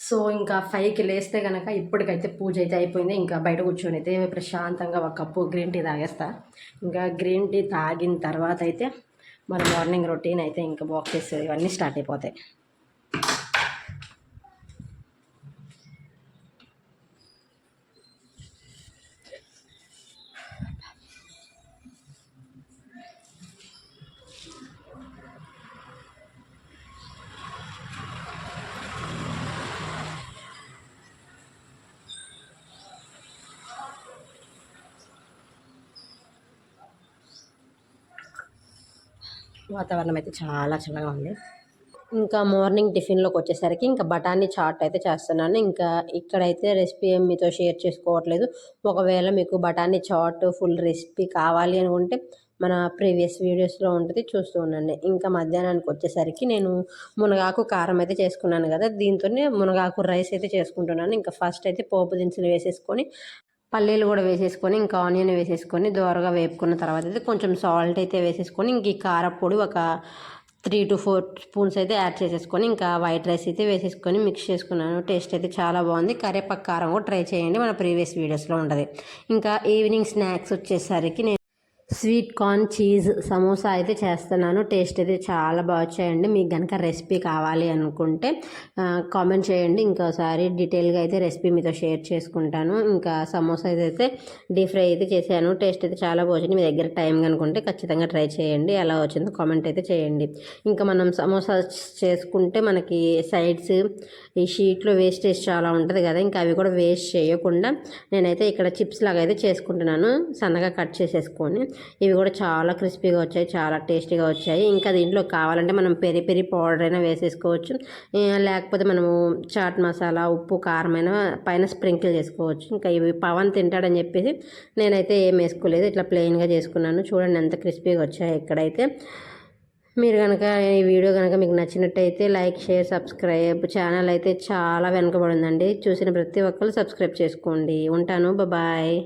So ఇంకా 5కి లేస్తే కనుక ఇప్పటికైతే పూజ అయితే అయిపోయింది. ఇంకా బయట కూర్చొని అయితే ప్రశాంతంగా ఒక కప్పు గ్రీన్ టీ తాగేస్తా. ఇంకా గ్రీన్ టీ తాగిన తర్వాత అయితే మన మార్నింగ్ రొటీన్ అయితే ఇంకా వాక్స్ ఇవన్నీ స్టార్ట్ అయిపోతాయి. వాతావరణం అయితే చాలా చల్లగా ఉంది. ఇంకా మార్నింగ్ టిఫిన్లోకి వచ్చేసరికి ఇంకా బఠానీ చాట్ అయితే చేస్తున్నాను. ఇంకా ఇక్కడైతే రెసిపీ ఏం మీతో షేర్ చేసుకోవట్లేదు. ఒకవేళ మీకు బఠానీ చాట్ ఫుల్ రెసిపీ కావాలి అనుకుంటే మన ప్రీవియస్ వీడియోస్లో ఉంటుంది, చూస్తూ ఉండండి. ఇంకా మధ్యాహ్నానికి వచ్చేసరికి నేను మునగాకు కారం అయితే చేసుకున్నాను కదా, దీంతోనే మునగాకు రైస్ అయితే చేసుకుంటున్నాను. ఇంకా ఫస్ట్ అయితే పోపు దినుసులు వేసేసుకొని పల్లీలు కూడా వేసేసుకొని ఇంకా ఆనియన్ వేసేసుకొని దోరగా వేపుకున్న తర్వాత అయితే కొంచెం సాల్ట్ అయితే వేసేసుకొని ఇంక ఈ కారపొడి ఒక 3 to 4 స్పూన్స్ అయితే యాడ్ చేసేసుకొని ఇంకా వైట్ రైస్ అయితే వేసేసుకొని మిక్స్ చేసుకున్నాను. టేస్ట్ అయితే చాలా బాగుంది. కరివేపాకు కారం కూడా ట్రై చేయండి, మన ప్రీవియస్ వీడియోస్లో ఉంటుంది. ఇంకా ఈవినింగ్ స్నాక్స్ వచ్చేసరికి నేను స్వీట్ కార్న్ చీజ్ సమోసా అయితే చేస్తున్నాను. టేస్ట్ అయితే చాలా బాగా వచ్చాయండి. మీకు కనుక రెసిపీ కావాలి అనుకుంటే కామెంట్ చేయండి, ఇంకోసారి డీటెయిల్గా అయితే రెసిపీ మీతో షేర్ చేసుకుంటాను. ఇంకా సమోసా అయితే డీప్ ఫ్రై అయితే చేశాను. టేస్ట్ అయితే చాలా బాగుంది. మీ దగ్గర టైం కనుకుంటే ఖచ్చితంగా ట్రై చేయండి. ఎలా వచ్చిందో కామెంట్ అయితే చేయండి. ఇంకా మనం సమోసా చేసుకుంటే మనకి సైడ్స్ ఈ షీట్లో వేస్టేజ్ చాలా ఉంటుంది కదా, ఇంకా అవి కూడా వేస్ట్ చేయకుండా నేనైతే ఇక్కడ చిప్స్ లాగా అయితే చేసుకుంటున్నాను, సన్నగా కట్ చేసేసుకొని. ఇవి కూడా చాలా క్రిస్పీగా వచ్చాయి, చాలా టేస్టీగా వచ్చాయి. ఇంకా దీంట్లో కావాలంటే మనం పెరి పెరి పౌడర్ అయినా వేసేసుకోవచ్చు, లేకపోతే మనము చాట్ మసాలా ఉప్పు కారమైన పైన స్ప్రింకిల్ చేసుకోవచ్చు. ఇంకా ఇవి పవన్ తింటాడని చెప్పేసి నేనైతే ఏం వేసుకోలేదు, ఇట్లా ప్లెయిన్గా చేసుకున్నాను. చూడండి ఎంత క్రిస్పీగా వచ్చాయి. ఇక్కడైతే మీరు కనుక ఈ వీడియో కనుక మీకు నచ్చినట్టయితే లైక్, షేర్, సబ్స్క్రైబ్. ఛానల్ అయితే చాలా వెనకబడిందండి, చూసిన ప్రతి ఒక్కరు సబ్స్క్రైబ్ చేసుకోండి. ఉంటాను, బాయ్.